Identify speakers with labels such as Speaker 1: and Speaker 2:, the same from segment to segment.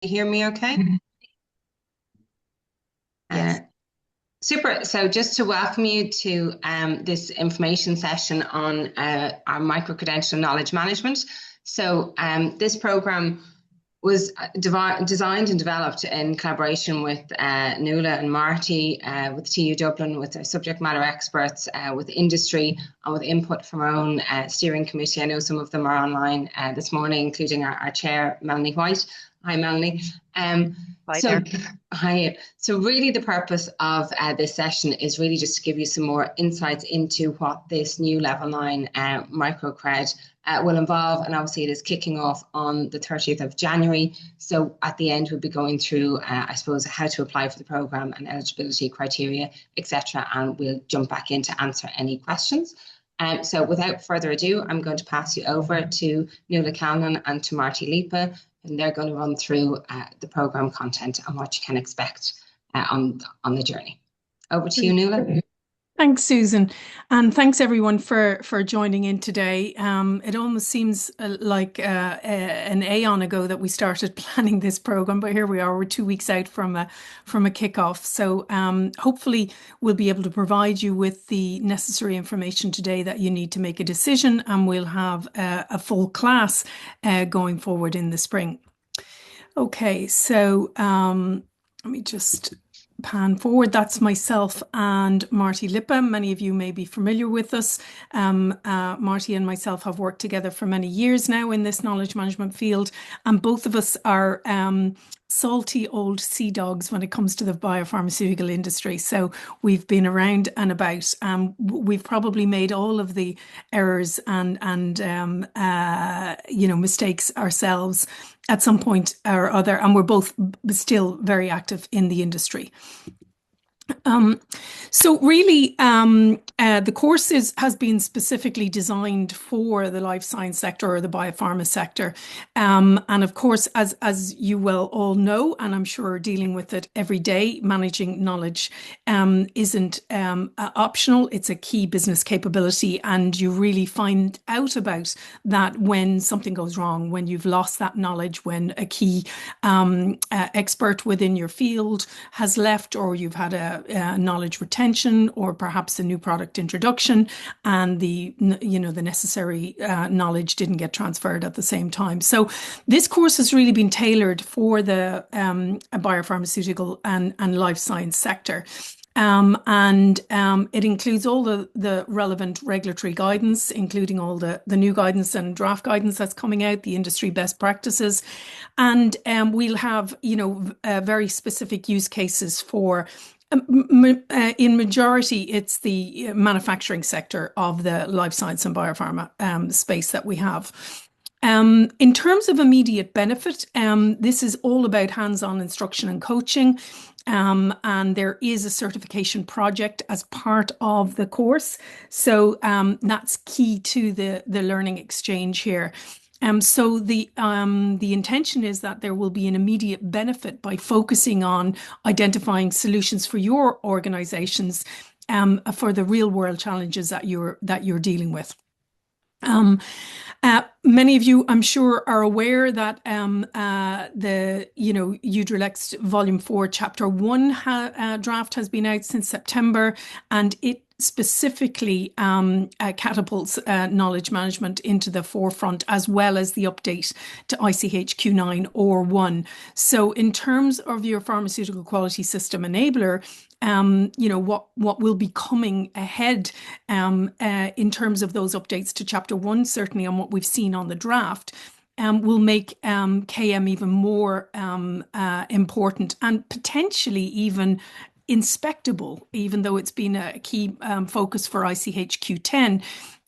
Speaker 1: You hear me okay? Uh,
Speaker 2: Yes.
Speaker 1: Super. So just to welcome you to this information session on our micro-credential knowledge management. This program was designed and developed in collaboration with Nuala and Marty, with TU Dublin, with our subject matter experts, with industry, and with input from our own steering committee. I know some of them are online this morning, including our chair, Melanie White. Hi, Melanie. Um,
Speaker 2: Hi
Speaker 1: so,
Speaker 2: there.
Speaker 1: Hi. So, really, the purpose of this session is really just to give you some more insights into what this new Level 9 microcred will involve. And obviously, it is kicking off on the 30th of January. So, at the end, we'll be going through, I suppose, how to apply for the programme and eligibility criteria, etc. And we'll jump back in to answer any questions. So, without further ado, I'm going to pass you over to Nuala Callan and to Marty Lipa, and they're going to run through the programme content and what you can expect on the journey. Over to you, Nuala.
Speaker 2: Thanks, Susan, and thanks everyone for joining in today. It almost seems like an aeon ago that we started planning this program, but here we are. We're 2 weeks out from a kickoff. So hopefully we'll be able to provide you with the necessary information today that you need to make a decision, and we'll have a full class going forward in the spring. Okay, so let me just pan forward. That's myself and Marty Lipa. Many of you may be familiar with us. Marty and myself have worked together for many years now in this knowledge management field, and both of us are salty old sea dogs when it comes to the biopharmaceutical industry. So we've been around and about. We've probably made all of the errors and mistakes ourselves at some point or other, and we're both still very active in the industry. Um, so really, the course has been specifically designed for the life science sector or the biopharma sector. And of course, as you will all know, and I'm sure dealing with it every day, managing knowledge isn't optional. It's a key business capability, and you really find out about that when something goes wrong, when you've lost that knowledge, when a key expert within your field has left, or you've had a knowledge retention, or perhaps a new product introduction, and the necessary knowledge didn't get transferred at the same time. So this course has really been tailored for the biopharmaceutical and life science sector. It includes all the relevant regulatory guidance, including all the new guidance and draft guidance that's coming out, the industry best practices. And we'll have, very specific use cases for in majority, it's the manufacturing sector of the life science and biopharma space that we have. In terms of immediate benefit, this is all about hands-on instruction and coaching. And there is a certification project as part of the course. So that's key to the learning exchange here. So the intention is that there will be an immediate benefit by focusing on identifying solutions for your organizations for the real world challenges that you're dealing with. Many of you, I'm sure, are aware that the UDRILEX Volume 4 Chapter 1 draft has been out since September, and it specifically catapults knowledge management into the forefront, as well as the update to ICH Q9 or 1. So in terms of your pharmaceutical quality system enabler, what will be coming ahead in terms of those updates to Chapter 1, certainly on what we've seen on the draft, will make KM even more important and potentially even inspectable, even though it's been a key focus for ICH Q10.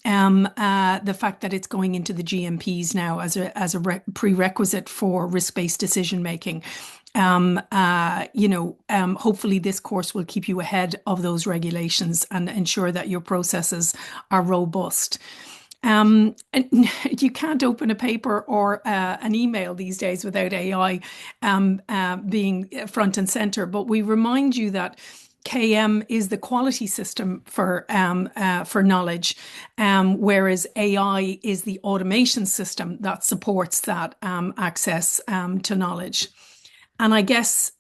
Speaker 2: The fact that it's going into the GMPs now as a prerequisite for risk-based decision making. Hopefully this course will keep you ahead of those regulations and ensure that your processes are robust. And you can't open a paper or an email these days without AI being front and center. But we remind you that KM is the quality system for knowledge, whereas AI is the automation system that supports that access to knowledge. And I guess,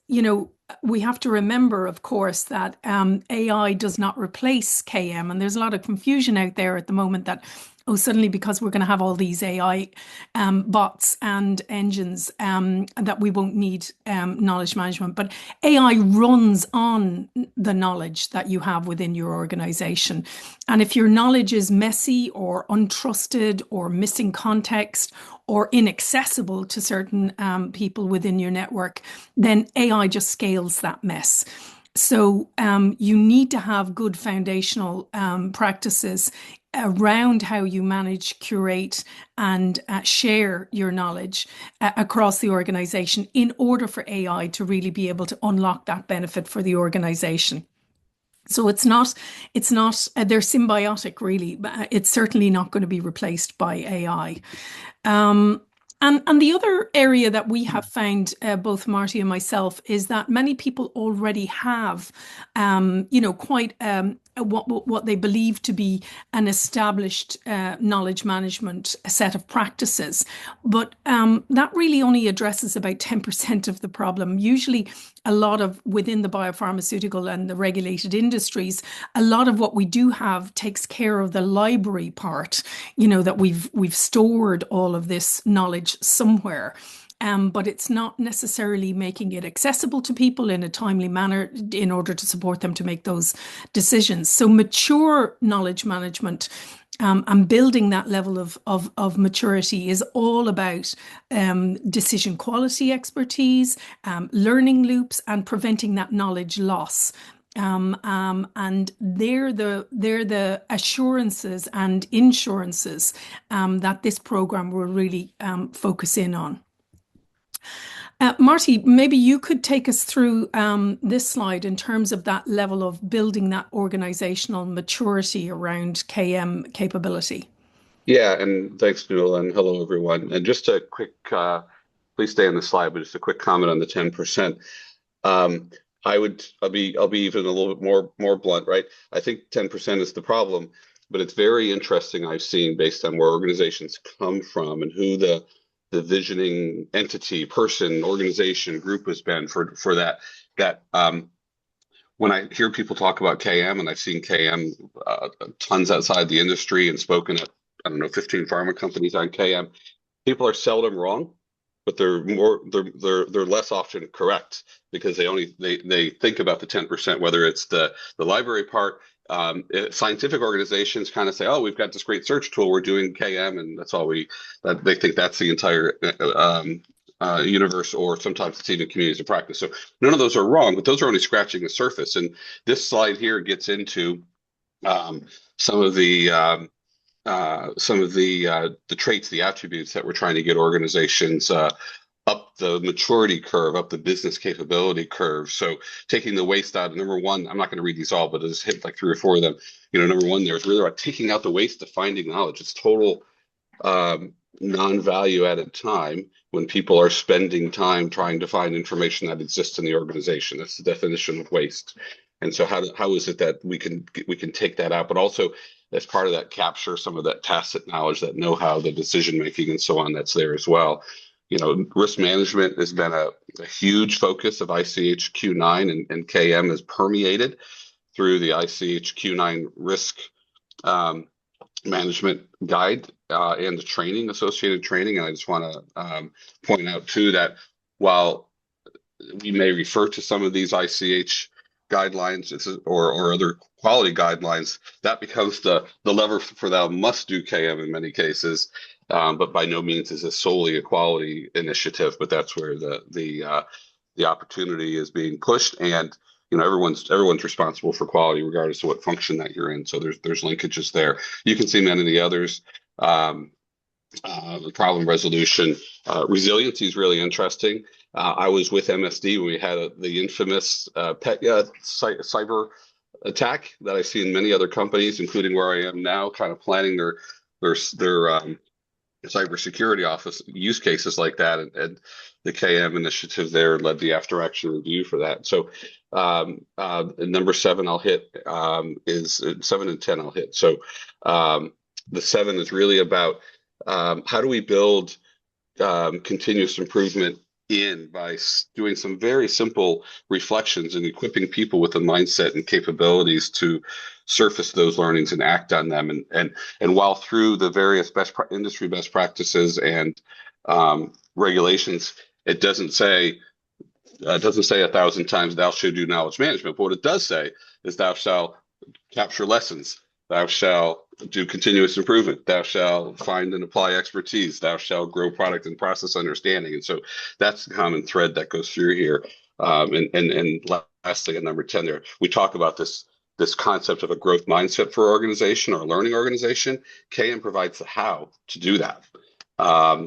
Speaker 2: we have to remember, of course, that AI does not replace KM. And there's a lot of confusion out there at the moment that, oh, suddenly because we're going to have all these AI bots and engines, that we won't need knowledge management. But AI runs on the knowledge that you have within your organization. And if your knowledge is messy or untrusted or missing context or inaccessible to certain people within your network, then AI just scales that mess. So you need to have good foundational practices around how you manage, curate, and share your knowledge across the organization in order for AI to really be able to unlock that benefit for the organization. So they're symbiotic, really, but it's certainly not going to be replaced by AI. And the other area that we have found, both Marty and myself, is that many people already have, quite what they believe to be an established knowledge management set of practices. But that really only addresses about 10% of the problem. Usually, a lot of within the biopharmaceutical and the regulated industries, a lot of what we do have takes care of the library part, that we've stored all of this knowledge somewhere. But it's not necessarily making it accessible to people in a timely manner in order to support them to make those decisions. So mature knowledge management and building that level of maturity is all about decision quality expertise, learning loops, and preventing that knowledge loss. And they're the assurances and insurances that this program will really focus in on. Marty, maybe you could take us through this slide in terms of that level of building that organizational maturity around KM capability.
Speaker 3: Yeah, and thanks, Nuala, and hello, everyone. And just a quick, please stay on the slide, but just a quick comment on the 10%. I'll be even a little bit more blunt, right? I think 10% is the problem, but it's very interesting. I've seen based on where organizations come from and who the visioning entity, person, organization, group has been for that. When I hear people talk about KM, and I've seen KM tons outside the industry and spoken at, 15 pharma companies on KM, people are seldom wrong, but they're less often correct because they think about the 10%, whether it's the library part. Scientific organizations kind of say, "Oh, we've got this great search tool. We're doing KM, and that's all they think that's the entire universe." Or sometimes it's even communities of practice. So none of those are wrong, but those are only scratching the surface. And this slide here gets into some of the traits, the attributes that we're trying to get organizations up the maturity curve, up the business capability curve. So taking the waste out, number one, I'm not going to read these all, but I'll just hit like 3 or 4 of them. Number one, there's really about taking out the waste of finding knowledge. It's total non-value added time when people are spending time trying to find information that exists in the organization. That's the definition of waste. And so how is it that we can take that out, but also as part of that capture some of that tacit knowledge, that know-how, the decision making, and so on that's there as well. Risk management has been a huge focus of ICH Q9, and KM has permeated through the ICH Q9 risk management guide and the training, associated training. And I just want to point out too that while we may refer to some of these ICH guidelines or other quality guidelines, that becomes the lever for thou must do KM in many cases. But by no means is this solely a quality initiative, but that's where the opportunity is being pushed. And everyone's responsible for quality regardless of what function that you're in. So there's linkages there. You can see many of the others. The problem resolution, resiliency is really interesting. I was with MSD when we had the infamous cyber attack that I see in many other companies, including where I am now, kind of planning their cybersecurity office use cases like that, and the KM initiative there led the after action review for that. So number 7 I'll hit is 7 and 10 I'll hit. So the 7 is really about how do we build continuous improvement in by doing some very simple reflections and equipping people with the mindset and capabilities to surface those learnings and act on them. And while through the various industry best practices and regulations, it doesn't say 1,000 times thou shalt do knowledge management, but what it does say is thou shalt capture lessons, thou shalt do continuous improvement, thou shalt find and apply expertise, thou shalt grow product and process understanding. And so that's the common thread that goes through here. And lastly, at number 10 there, we talk about this concept of a growth mindset for organization or a learning organization. KM provides the how to do that.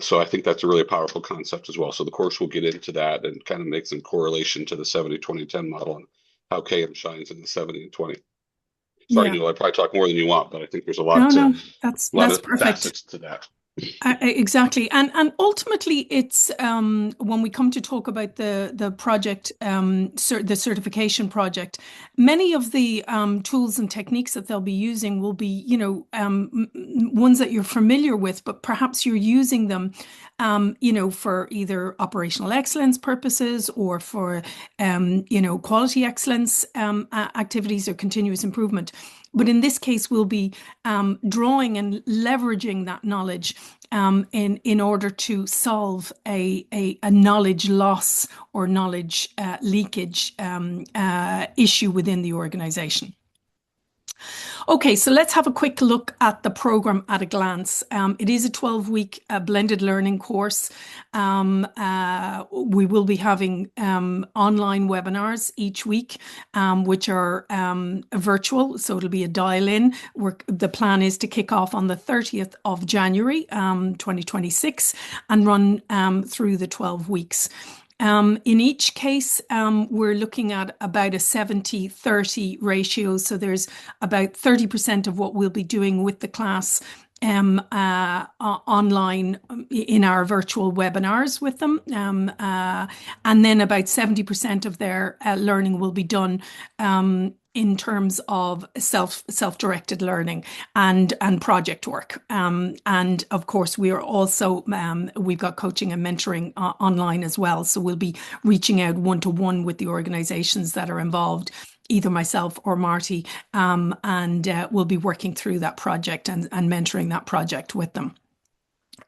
Speaker 3: So I think that's a really powerful concept as well. So the course will get into that and kind of make some correlation to the 70-20-10 model and how KM shines in the 70 and 20. Sorry, Neil, I probably talk more than you want, but I think there's a lot
Speaker 2: that's
Speaker 3: of
Speaker 2: perfect.
Speaker 3: facets to that.
Speaker 2: Exactly. And ultimately, it's when we come to talk about the project, the certification project, many of the tools and techniques that they'll be using will be, ones that you're familiar with, but perhaps you're using them, for either operational excellence purposes or for, quality excellence activities or continuous improvement. But in this case, we'll be drawing and leveraging that knowledge in order to solve a knowledge loss or knowledge leakage issue within the organization. Okay, so let's have a quick look at the program at a glance. It is a 12-week blended learning course. We will be having online webinars each week, which are virtual, so it'll be a dial-in. The plan is to kick off on the 30th of January, 2026, and run through the 12 weeks. In each case, we're looking at about a 70-30 ratio. So there's about 30% of what we'll be doing with the class online in our virtual webinars with them. And then about 70% of their learning will be done in terms of self-directed learning and project work. And of course, we are also, we've got coaching and mentoring online as well. So we'll be reaching out one-to-one with the organizations that are involved, either myself or Marty, and we'll be working through that project and mentoring that project with them.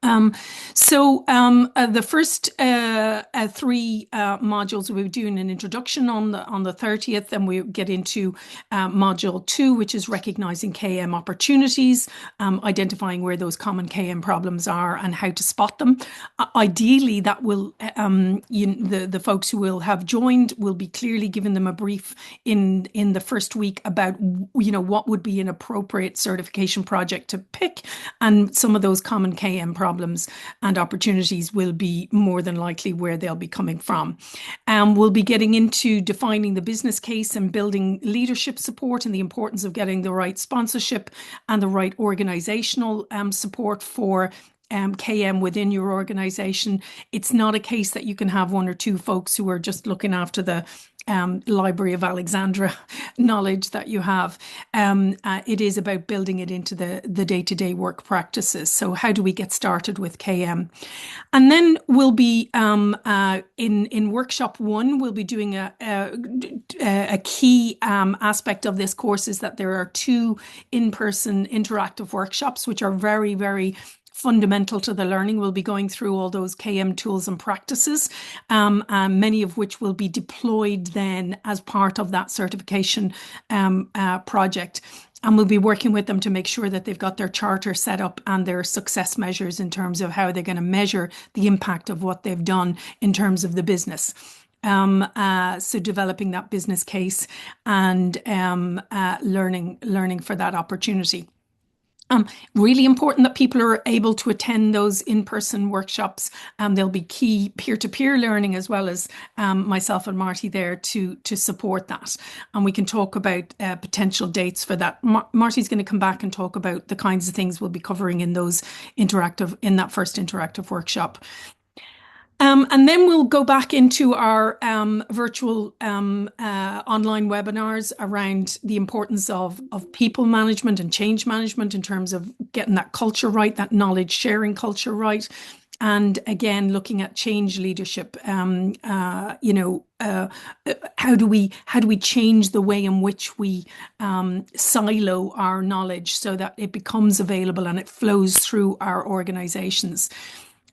Speaker 2: The first three modules, we'll be doing an introduction on the 30th, and we get into module 2, which is recognizing KM opportunities, identifying where those common KM problems are and how to spot them. Ideally, that will the folks who will have joined will be clearly given them a brief in the first week about what would be an appropriate certification project to pick, and some of those common KM problems and opportunities will be more than likely where they'll be coming from. We'll be getting into defining the business case and building leadership support and the importance of getting the right sponsorship and the right organizational support for KM within your organization. It's not a case that you can have one or two folks who are just looking after the Library of Alexandria knowledge that you have. It is about building it into the day-to-day work practices. So how do we get started with KM? And then we'll be in workshop 1, we'll be doing a key aspect of this course is that there are 2 in-person interactive workshops, which are very, very fundamental to the learning. We'll be going through all those KM tools and practices, many of which will be deployed then as part of that certification project. And we'll be working with them to make sure that they've got their charter set up and their success measures in terms of how they're going to measure the impact of what they've done in terms of the business. So developing that business case and learning for that opportunity. Really important that people are able to attend those in-person workshops. There'll be key peer-to-peer learning as well as myself and Marty there to support that. And we can talk about potential dates for that. Marty's going to come back and talk about the kinds of things we'll be covering in that first interactive workshop. And then we'll go back into our virtual online webinars around the importance of people management and change management in terms of getting that culture right, that knowledge sharing culture right. And again, looking at change leadership, you know, how do we change the way in which we silo our knowledge so that it becomes available and it flows through our organizations,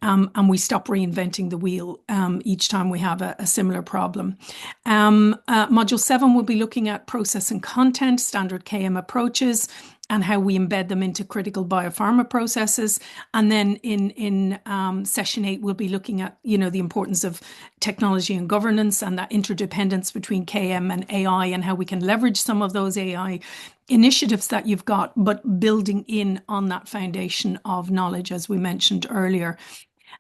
Speaker 2: and we stop reinventing the wheel each time we have a similar problem. Module 7 will be looking at process and content, standard KM approaches, and how we embed them into critical biopharma processes. And then in session 8, we'll be looking at, you know, the importance of technology and governance and that interdependence between KM and AI, and how we can leverage some of those AI initiatives that you've got, but building in on that foundation of knowledge, as we mentioned earlier.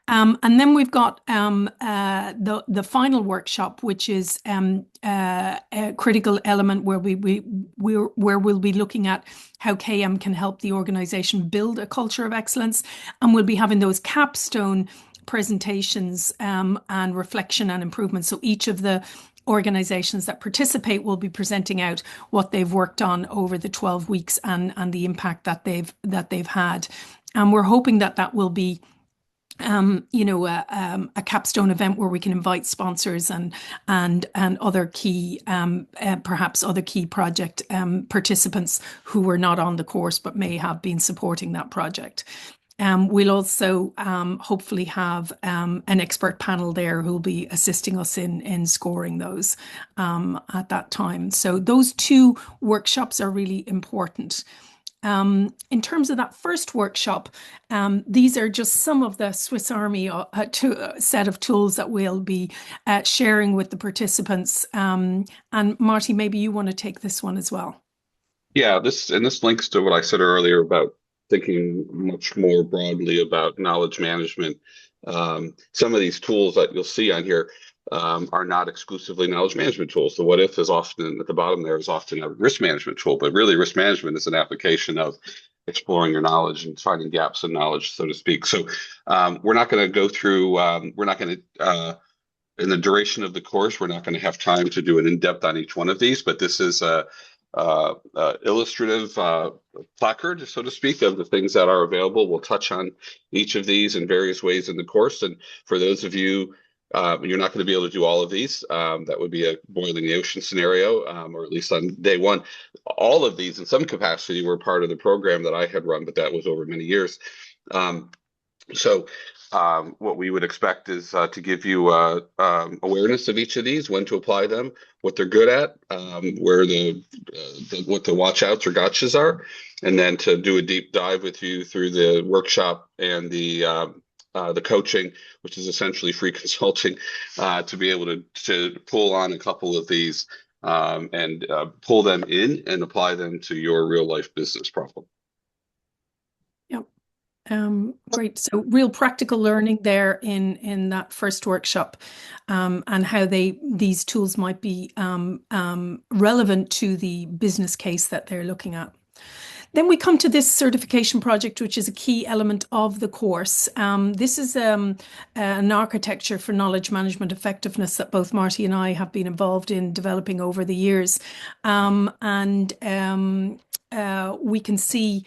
Speaker 2: And then we've got the final workshop, which is a critical element where we'll be looking at how KM can help the organization build a culture of excellence, and we'll be having those capstone presentations and reflection and improvement. So each of the organizations that participate will be presenting out what they've worked on over the 12 weeks and the impact that they've had. And we're hoping that will be you know, a capstone event where we can invite sponsors and other key, perhaps other key project participants who were not on the course but may have been supporting that project. We'll also hopefully have an expert panel there who will be assisting us in scoring those at that time. So those 2 workshops are really important. In terms of that first workshop, these are just some of the Swiss Army set of tools that we'll be sharing with the participants. And Marty, maybe you want to take this one as well.
Speaker 3: Yeah, this links to what I said earlier about thinking much more broadly about knowledge management. Some of these tools that you'll see on here are not exclusively knowledge management tools. The what if is often at the bottom there is often a risk management tool, but really risk management is an application of exploring your knowledge and finding gaps in knowledge, so to speak. So we're not going to go through, we're not going to, in the duration of the course, we're not going to have time to do an in-depth on each one of these, but this is a illustrative placard, so to speak, of the things that are available. We'll touch on each of these in various ways in the course. And for those of you, you're not going to be able to do all of these. That would be a boiling the ocean scenario, or at least on day one. All of these in some capacity were part of the program that I had run, but that was over many years. So what we would expect is to give you awareness of each of these, when to apply them, what they're good at, where what the watch outs or gotchas are, and then to do a deep dive with you through the workshop and the coaching, which is essentially free consulting, to be able to pull on a couple of these and pull them in and apply them to your real life business problem.
Speaker 2: Yep. Great. So real practical learning there in that first workshop, and how these tools might be relevant to the business case that they're looking at. Then we come to this certification project, which is a key element of the course. This is an architecture for knowledge management effectiveness that both Marty and I have been involved in developing over the years. We can see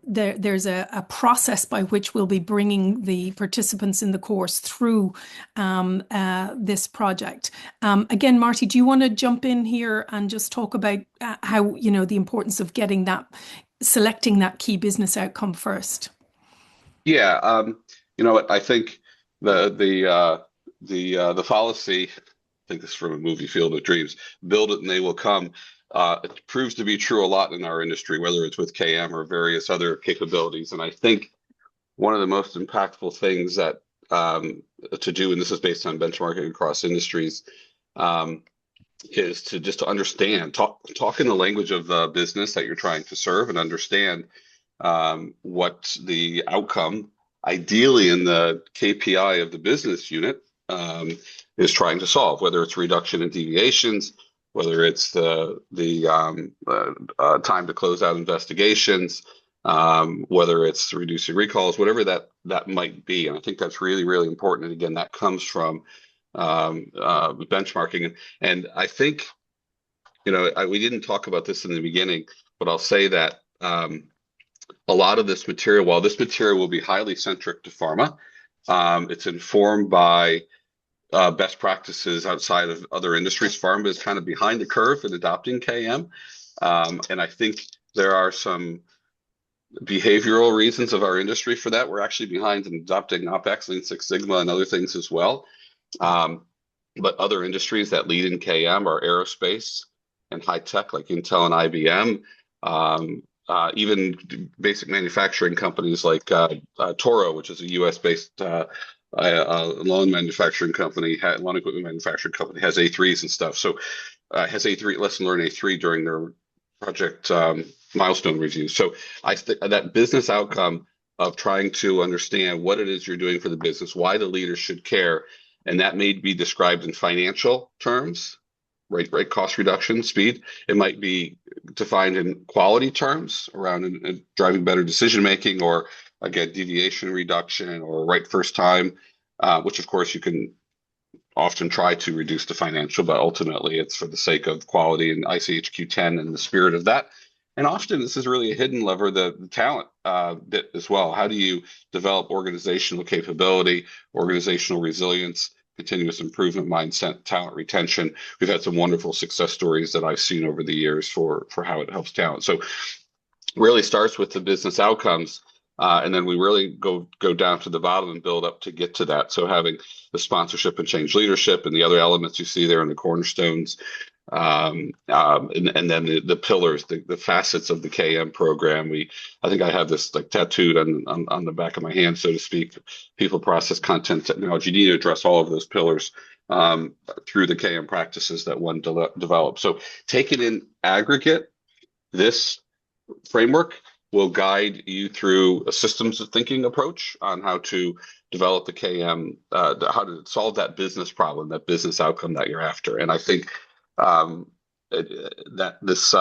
Speaker 2: there's a process by which we'll be bringing the participants in the course through this project. Again, Marty, do you want to jump in here and just talk about how, you know, the importance of getting selecting that key business outcome first?
Speaker 3: Yeah, you know, I think the fallacy, I think this is from a movie, Field of Dreams, build it and they will come. It proves to be true a lot in our industry, whether it's with KM or various other capabilities. And I think one of the most impactful things that to do, and this is based on benchmarking across industries, is to just to understand, talk in the language of the business that you're trying to serve, and understand what the outcome, ideally in the KPI of the business unit, is trying to solve, whether it's reduction in deviations, whether it's the time to close out investigations, whether it's reducing recalls, whatever that might be. And I think that's really, really important. And again, that comes from benchmarking. And I think, you know, we didn't talk about this in the beginning, but I'll say that a lot of this material, while this material will be highly centric to pharma, It's informed by best practices outside of other industries. Pharma is kind of behind the curve in adopting KM. And I think there are some behavioral reasons of our industry for that. We're actually behind in adopting OpEx, Lean Six Sigma, and other things as well. But other industries that lead in KM are aerospace and high tech, like Intel and IBM. Even basic manufacturing companies like Toro, which is a US-based lawn manufacturing company, lawn equipment manufacturing company, has A3s and stuff. So has A3 lesson learn A3 during their project milestone reviews. So I think that business outcome of trying to understand what it is you're doing for the business, why the leaders should care, and that may be described in financial terms, right? Cost reduction, speed. It might be defined in quality terms around driving better decision making, or again, deviation reduction, or right first time, which of course you can often try to reduce the financial, but ultimately it's for the sake of quality and ICHQ 10 and the spirit of that. And often this is really a hidden lever, the talent bit as well. How do you develop organizational capability, organizational resilience, continuous improvement mindset, talent retention? We've had some wonderful success stories that I've seen over the years for how it helps talent. So really starts with the business outcomes. And then we really go down to the bottom and build up to get to that. So having the sponsorship and change leadership and the other elements you see there in the cornerstones, and then the pillars, the facets of the KM program. I think I have this like tattooed on the back of my hand, so to speak. People, process, content, technology. You need to address all of those pillars through the KM practices that one develops. So taken in aggregate, this framework will guide you through a systems of thinking approach on how to develop the KM, how to solve that business problem, that business outcome that you're after. And I think that this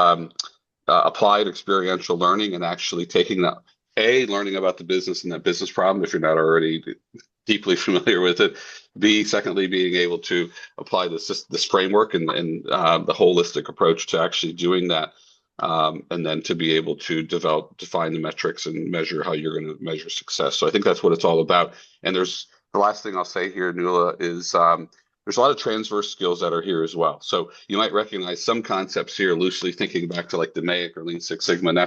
Speaker 3: applied experiential learning and actually taking that, learning about the business and that business problem, if you're not already deeply familiar with it. B, secondly, being able to apply this framework and the holistic approach to actually doing that. And then to be able to define the metrics and measure how you're going to measure success. So I think that's what it's all about. And there's the last thing I'll say here, Nuala, is there's a lot of transverse skills that are here as well. So you might recognize some concepts here, loosely thinking back to like the DMAIC or Lean Six Sigma. And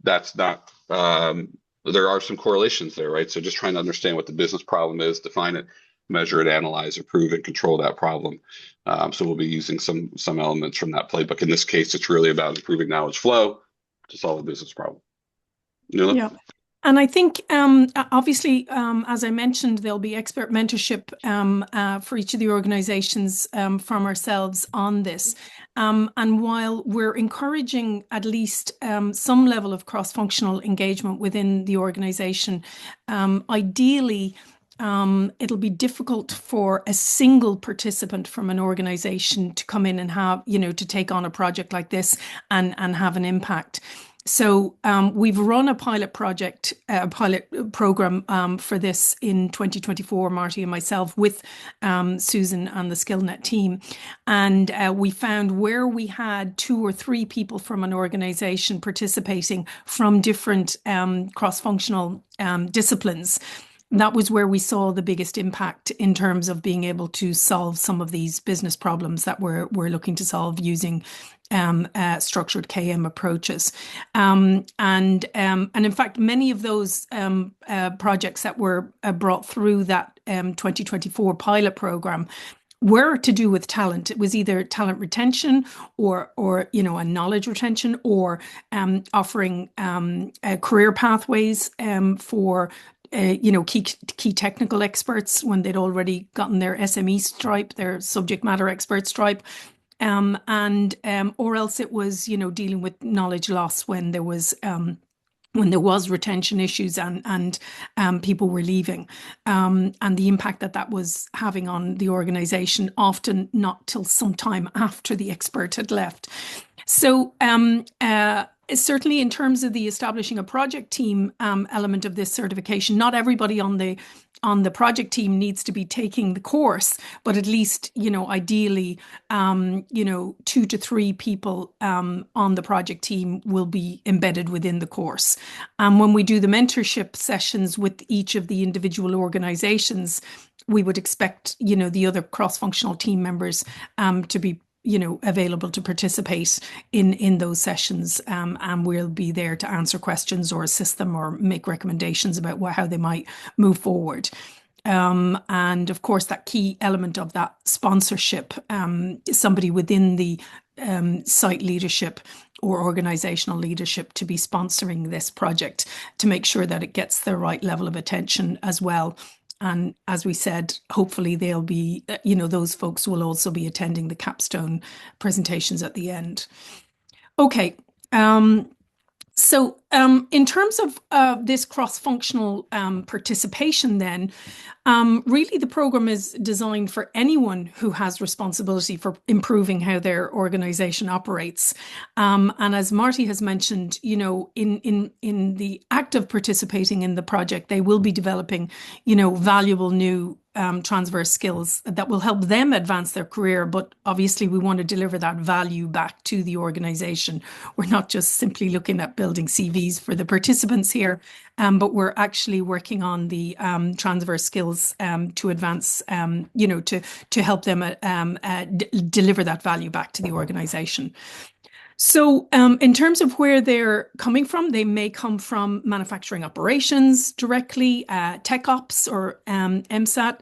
Speaker 3: that's not, there are some correlations there, right? So just trying to understand what the business problem is, define it, measure it, analyze, improve, and control that problem. So we'll be using some elements from that playbook. In this case, it's really about improving knowledge flow to solve a business problem. Nuala?
Speaker 2: Yeah. And I think, obviously, as I mentioned, there'll be expert mentorship for each of the organizations from ourselves on this. And while we're encouraging at least some level of cross-functional engagement within the organization, ideally, it'll be difficult for a single participant from an organization to come in and have, to take on a project like this and have an impact. So we've run a pilot program for this in 2024, Marty and myself, with Susan and the SkillNet team. And we found where we had 2 or 3 people from an organization participating from different cross-functional disciplines, that was where we saw the biggest impact in terms of being able to solve some of these business problems that we're looking to solve using structured KM approaches. And in fact, many of those projects that were brought through that 2024 pilot program were to do with talent. It was either talent retention or a knowledge retention, or offering career pathways for key technical experts when they'd already gotten their SME stripe, their subject matter expert stripe, or else it was dealing with knowledge loss when there was retention issues and people were leaving, and the impact that was having on the organization, often not till some time after the expert had left. So certainly in terms of the establishing a project team element of this certification, not everybody on the on the project team needs to be taking the course, but at least, ideally, 2 to 3 people on the project team will be embedded within the course. And when we do the mentorship sessions with each of the individual organizations, we would expect, the other cross-functional team members to be available to participate in those sessions, and we'll be there to answer questions or assist them or make recommendations about how they might move forward. And of course, that key element of that sponsorship, somebody within the site leadership or organizational leadership to be sponsoring this project to make sure that it gets the right level of attention as well. And as we said, hopefully they'll be, those folks will also be attending the capstone presentations at the end. Okay. So in terms of this cross-functional participation then, really the program is designed for anyone who has responsibility for improving how their organization operates. And as Marty has mentioned, in the act of participating in the project, they will be developing, valuable new transverse skills that will help them advance their career. But obviously we want to deliver that value back to the organization. We're not just simply looking at building CVs for the participants here, but we're actually working on the transverse skills to advance, to help them deliver that value back to the organization. So in terms of where they're coming from, they may come from manufacturing operations directly, tech ops or MSAT.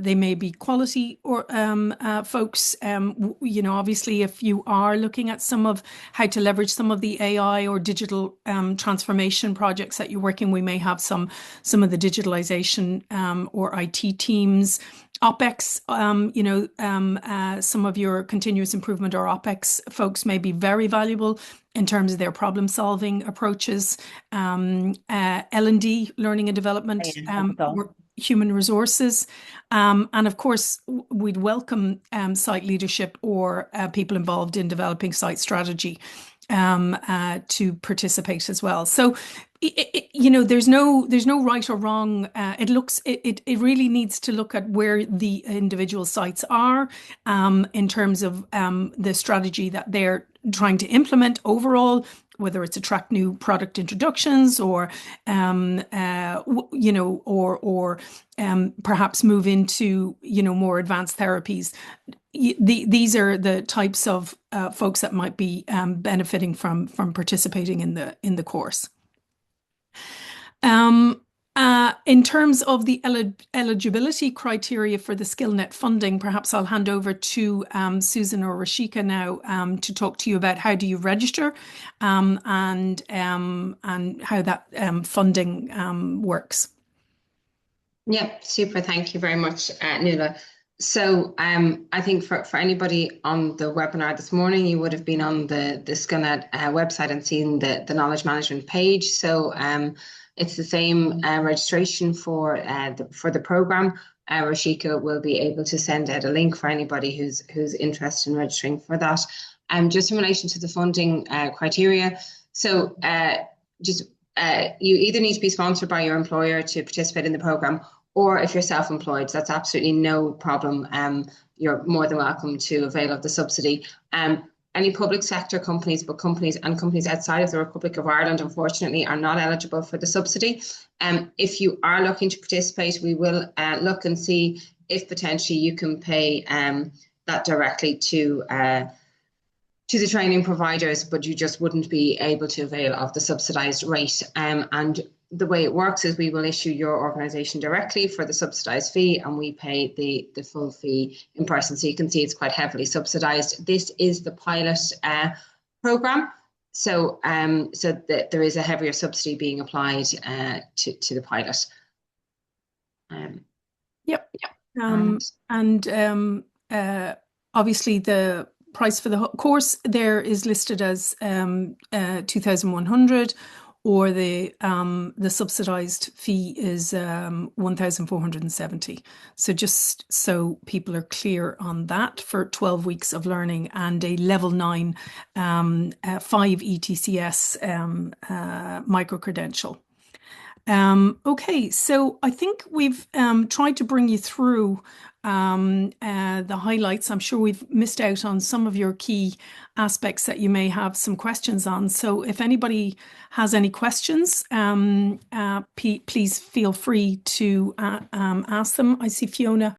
Speaker 2: They may be quality or folks. Obviously, if you are looking at some of how to leverage some of the AI or digital transformation projects that you're working, we may have some of the digitalization or IT teams. OpEx, some of your continuous improvement or OpEx folks may be very valuable in terms of their problem solving approaches. L&D, learning and development, human resources. And of course, we'd welcome site leadership or people involved in developing site strategy to participate as well. So there's no right or wrong. It really needs to look at where the individual sites are in terms of the strategy that they're trying to implement overall, whether it's attract new product introductions or perhaps move into more advanced therapies. These are the types of folks that might be benefiting from participating in the course. In terms of the eligibility criteria for the SkillNet funding, perhaps I'll hand over to Susan or Rashika now to talk to you about how do you register and how that funding works.
Speaker 1: Yeah, super. Thank you very much, Nuala. So I think for anybody on the webinar this morning, you would have been on the SkillNet website and seen the knowledge management page. So it's the same registration for the program. Rashika will be able to send out a link for anybody who's interested in registering for that. Just in relation to the funding criteria, so you either need to be sponsored by your employer to participate in the program, or if you're self-employed, that's absolutely no problem. You're more than welcome to avail of the subsidy. Any public sector companies, but companies outside of the Republic of Ireland, unfortunately, are not eligible for the subsidy. If you are looking to participate, we will look and see if potentially you can pay that directly to the training providers, but you just wouldn't be able to avail of the subsidised rate. And the way it works is we will issue your organisation directly for the subsidised fee, and we pay the full fee in person. So you can see it's quite heavily subsidised. This is the pilot programme, so there is a heavier subsidy being applied to the pilot.
Speaker 2: Yep. Obviously the price for the course there is listed as 2,100. Or the subsidised fee is 1,470. So just so people are clear on that, for 12 weeks of learning and a level 9 5 ETCS micro credential. Okay, so I think we've tried to bring you through the highlights. I'm sure we've missed out on some of your key aspects that you may have some questions on. So if anybody has any questions, please feel free to ask them. I see Fiona